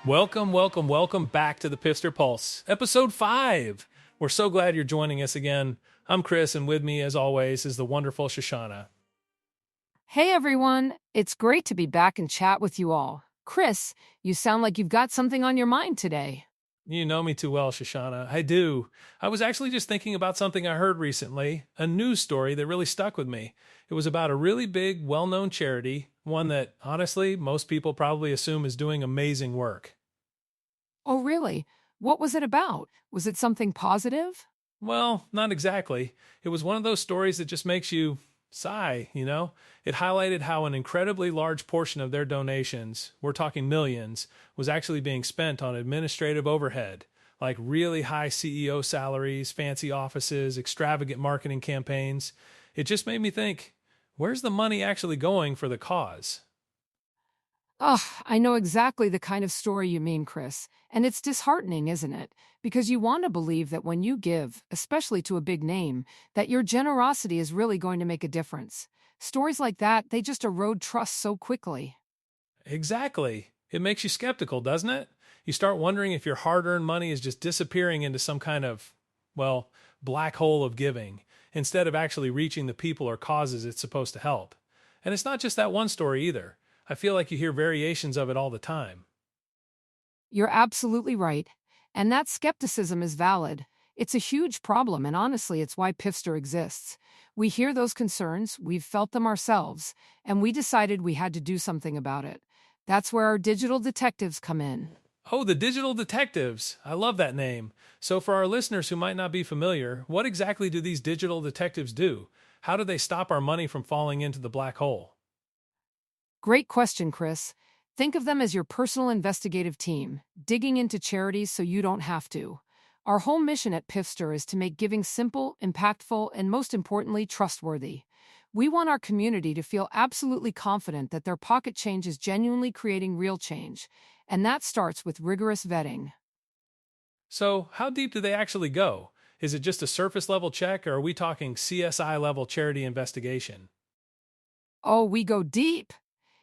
Welcome back to the PIFster Pulse, episode 5. We're so glad you're joining us again. I'm Chris, and with me, as always, is the wonderful Shashana. Hey everyone, it's great to be back and chat with you all. Chris, you sound like you've got something on your mind today. You know me too well, Shashana. I do. I was actually just thinking about something I heard recently, a news story that really stuck with me. It was about a really big, well-known charity, one that, honestly, most people probably assume is doing amazing work. Oh really? What was it about? Was it something positive? Well, not exactly. It was one of those stories that just makes you sigh, you know? It highlighted how an incredibly large portion of their donations, we're talking millions, was actually being spent on administrative overhead, like really high CEO salaries, fancy offices, extravagant marketing campaigns. It just made me think, where's the money actually going for the cause? Ugh, I know exactly the kind of story you mean, Chris. And it's disheartening, isn't it? Because you want to believe that when you give, especially to a big name, that your generosity is really going to make a difference. Stories like that, they just erode trust so quickly. Exactly. It makes you skeptical, doesn't it? You start wondering if your hard earned money is just disappearing into some kind of, well, black hole of giving, instead of actually reaching the people or causes it's supposed to help. And it's not just that one story either. I feel like you hear variations of it all the time. You're absolutely right. And that skepticism is valid. It's a huge problem, and honestly, it's why PIFster exists. We hear those concerns, we've felt them ourselves, and we decided we had to do something about it. That's where our digital detectives come in. Oh, the digital detectives. I love that name. So, for our listeners who might not be familiar, what exactly do these digital detectives do? How do they stop our money from falling into the black hole? Great question, Chris. Think of them as your personal investigative team, digging into charities so you don't have to. Our whole mission at PIFster is to make giving simple, impactful, and most importantly, trustworthy. We want our community to feel absolutely confident that their pocket change is genuinely creating real change, and that starts with rigorous vetting. So, how deep do they actually go? Is it just a surface level check, or are we talking CSI level charity investigation? Oh, we go deep!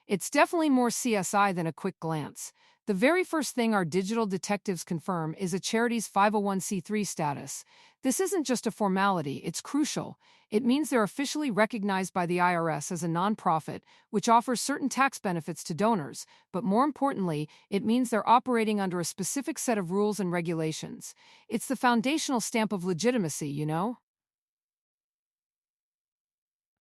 It's definitely more CSI than a quick glance. The very first thing our digital detectives confirm is a charity's 501c3 status. This isn't just a formality, it's crucial. It means they're officially recognized by the IRS as a nonprofit, which offers certain tax benefits to donors, but more importantly, it means they're operating under a specific set of rules and regulations. It's the foundational stamp of legitimacy, you know?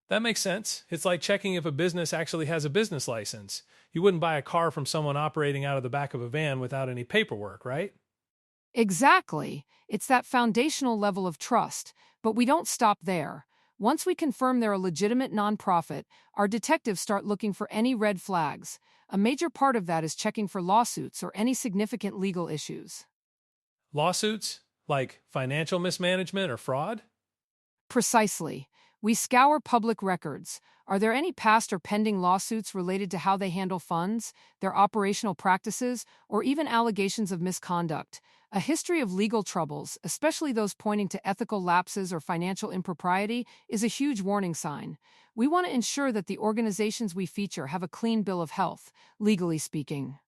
That makes sense. It's like checking if a business actually has a business license. You wouldn't buy a car from someone operating out of the back of a van without any paperwork, right? Exactly. It's that foundational level of trust, but we don't stop there. Once we confirm they're a legitimate nonprofit, our detectives start looking for any red flags. A major part of that is checking for lawsuits or any significant legal issues. Lawsuits? Like financial mismanagement or fraud? Precisely. We scour public records. Are there any past or pending lawsuits related to how they handle funds, their operational practices, or even allegations of misconduct? A history of legal troubles, especially those pointing to ethical lapses or financial impropriety, is a huge warning sign. We want to ensure that the organizations we feature have a clean bill of health, legally speaking.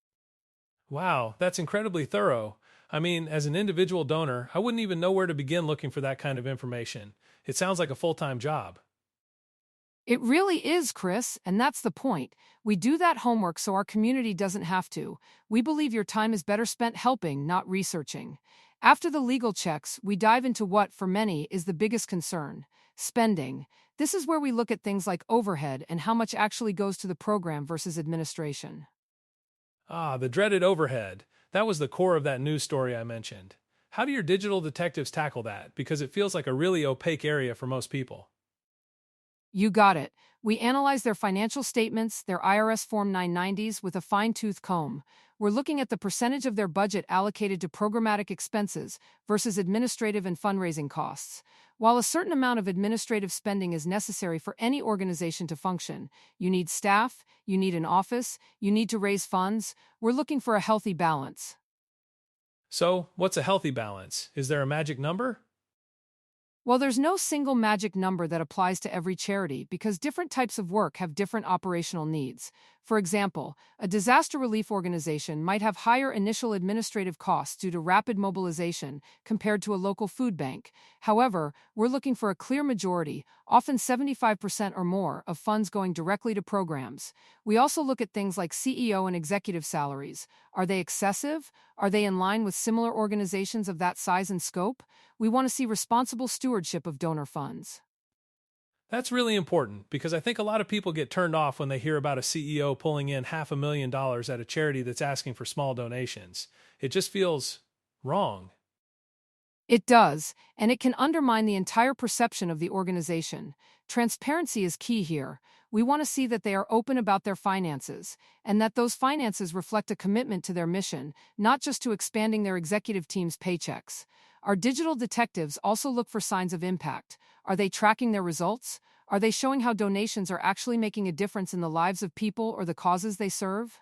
Wow, that's incredibly thorough. I mean, as an individual donor, I wouldn't even know where to begin looking for that kind of information. It sounds like a full time job. It really is, Chris, and that's the point. We do that homework so our community doesn't have to. We believe your time is better spent helping, not researching. After the legal checks, we dive into what, for many, is the biggest concern: spending. This is where we look at things like overhead and how much actually goes to the program versus administration. Ah, the dreaded overhead. That was the core of that news story I mentioned. How do your digital detectives tackle that? Because it feels like a really opaque area for most people. You got it. We analyze their financial statements, their IRS Form 990s with a fine-tooth comb. We're looking at the percentage of their budget allocated to programmatic expenses versus administrative and fundraising costs. While a certain amount of administrative spending is necessary for any organization to function, you need staff, you need an office, you need to raise funds, we're looking for a healthy balance. So, what's a healthy balance? Is there a magic number? Well, there's no single magic number that applies to every charity because different types of work have different operational needs. For example, a disaster relief organization might have higher initial administrative costs due to rapid mobilization compared to a local food bank. However, we're looking for a clear majority, often 75% or more, of funds going directly to programs. We also look at things like CEO and executive salaries. Are they excessive? Are they in line with similar organizations of that size and scope? We want to see responsible stewardship of donor funds. That's really important because I think a lot of people get turned off when they hear about a CEO pulling in $500,000 at a charity that's asking for small donations. It just feels wrong. It does, and it can undermine the entire perception of the organization. Transparency is key here. We want to see that they are open about their finances, and that those finances reflect a commitment to their mission, not just to expanding their executive team's paychecks. Our digital detectives also look for signs of impact. Are they tracking their results? Are they showing how donations are actually making a difference in the lives of people or the causes they serve?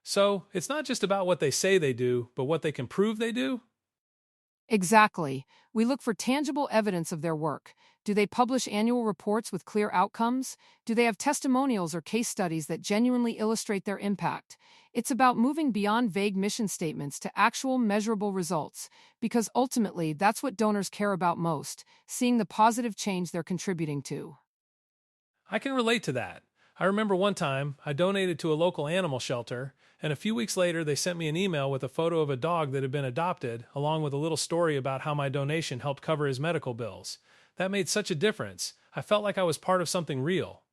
So it's not just about what they say they do, but what they can prove they do? Exactly. We look for tangible evidence of their work. Do they publish annual reports with clear outcomes? Do they have testimonials or case studies that genuinely illustrate their impact? It's about moving beyond vague mission statements to actual measurable results, because ultimately that's what donors care about most, seeing the positive change they're contributing to. I can relate to that. I remember one time I donated to a local animal shelter, and a few weeks later they sent me an email with a photo of a dog that had been adopted, along with a little story about how my donation helped cover his medical bills. That made such a difference. I felt like I was part of something real.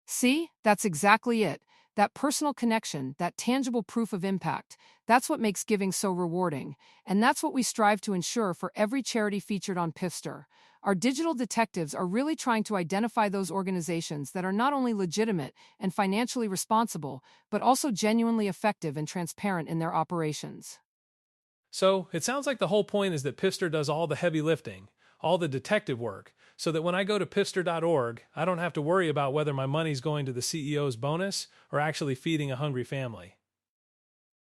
See, that's exactly it. That personal connection, that tangible proof of impact, that's what makes giving so rewarding. And that's what we strive to ensure for every charity featured on PIFster. Our digital detectives are really trying to identify those organizations that are not only legitimate and financially responsible, but also genuinely effective and transparent in their operations. So it sounds like the whole point is that PIFster does all the heavy lifting, all the detective work, so that when I go to pifster.org, I don't have to worry about whether my money's going to the CEO's bonus or actually feeding a hungry family.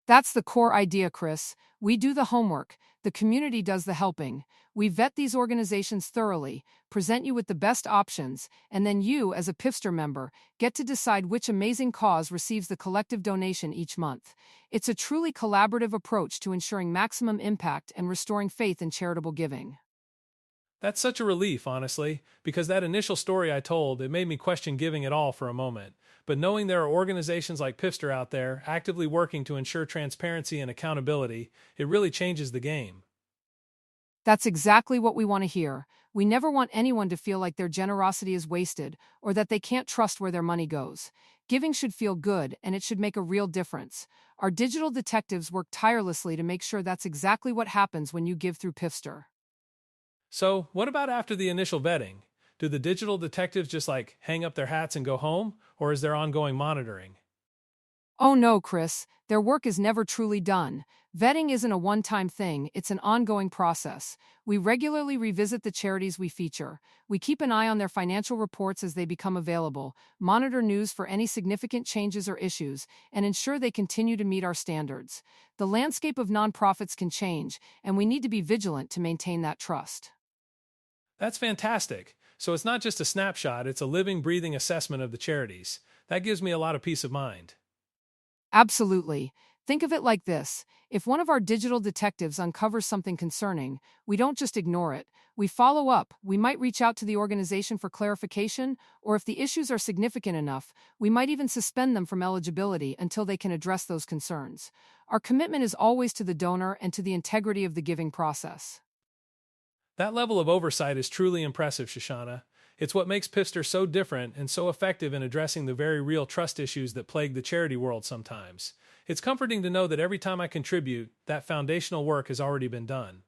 That's the core idea, Chris. We do the homework, the community does the helping. We vet these organizations thoroughly, present you with the best options, and then you, as a PIFster member, get to decide which amazing cause receives the collective donation each month. It's a truly collaborative approach to ensuring maximum impact and restoring faith in charitable giving. That's such a relief, honestly, because that initial story I told, it made me question giving at all for a moment. But knowing there are organizations like PIFster out there actively working to ensure transparency and accountability, it really changes the game. That's exactly what we want to hear. We never want anyone to feel like their generosity is wasted or that they can't trust where their money goes. Giving should feel good, and it should make a real difference. Our digital detectives work tirelessly to make sure that's exactly what happens when you give through PIFster. So, what about after the initial vetting? Do the digital detectives just hang up their hats and go home, or is there ongoing monitoring? Oh no, Chris, their work is never truly done. Vetting isn't a one-time thing, it's an ongoing process. We regularly revisit the charities we feature. We keep an eye on their financial reports as they become available, monitor news for any significant changes or issues, and ensure they continue to meet our standards. The landscape of nonprofits can change, and we need to be vigilant to maintain that trust. That's fantastic. So it's not just a snapshot, it's a living, breathing assessment of the charities. That gives me a lot of peace of mind. Absolutely. Think of it like this. If one of our digital detectives uncovers something concerning, we don't just ignore it. We follow up. We might reach out to the organization for clarification, or if the issues are significant enough, we might even suspend them from eligibility until they can address those concerns. Our commitment is always to the donor and to the integrity of the giving process. That level of oversight is truly impressive, Shashana. It's what makes PIFster so different and so effective in addressing the very real trust issues that plague the charity world sometimes. It's comforting to know that every time I contribute, that foundational work has already been done.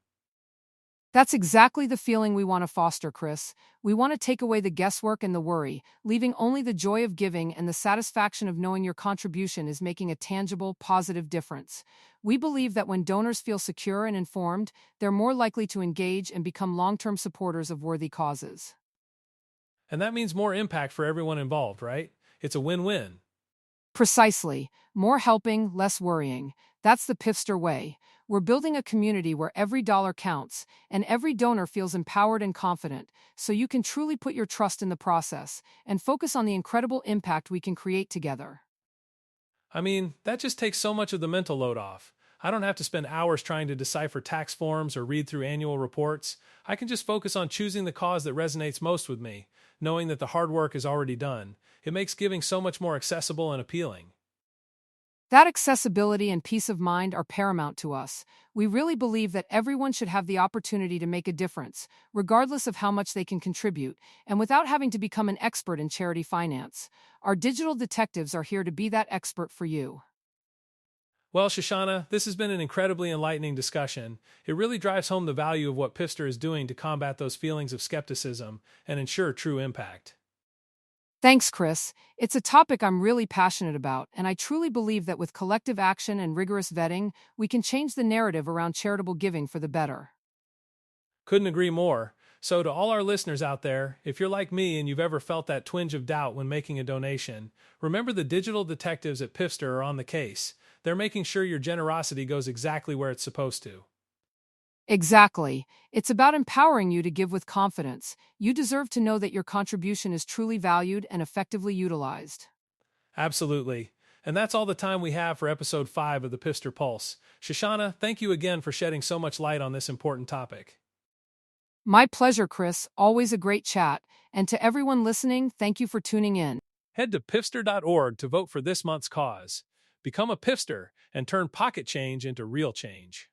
That's exactly the feeling we want to foster, Chris. We want to take away the guesswork and the worry, leaving only the joy of giving and the satisfaction of knowing your contribution is making a tangible, positive difference. We believe that when donors feel secure and informed, they're more likely to engage and become long-term supporters of worthy causes. And that means more impact for everyone involved, right? It's a win-win. Precisely. More helping, less worrying. That's the PIFster way. We're building a community where every dollar counts, and every donor feels empowered and confident, so you can truly put your trust in the process and focus on the incredible impact we can create together. I mean, that just takes so much of the mental load off. I don't have to spend hours trying to decipher tax forms or read through annual reports. I can just focus on choosing the cause that resonates most with me, knowing that the hard work is already done. It makes giving so much more accessible and appealing. That accessibility and peace of mind are paramount to us. We really believe that everyone should have the opportunity to make a difference, regardless of how much they can contribute, and without having to become an expert in charity finance. Our digital detectives are here to be that expert for you. Well, Shoshana, this has been an incredibly enlightening discussion. It really drives home the value of what PIFster is doing to combat those feelings of skepticism and ensure true impact. Thanks, Chris. It's a topic I'm really passionate about, and I truly believe that with collective action and rigorous vetting, we can change the narrative around charitable giving for the better. Couldn't agree more. So, to all our listeners out there, if you're like me and you've ever felt that twinge of doubt when making a donation, remember the digital detectives at PIFster are on the case. They're making sure your generosity goes exactly where it's supposed to. Exactly. It's about empowering you to give with confidence. You deserve to know that your contribution is truly valued and effectively utilized. Absolutely. And that's all the time we have for episode 5 of the PIFster Pulse. Shoshana, thank you again for shedding so much light on this important topic. My pleasure, Chris. Always a great chat. And to everyone listening, thank you for tuning in. Head to pifster.org to vote for this month's cause. Become a PIFster and turn pocket change into real change.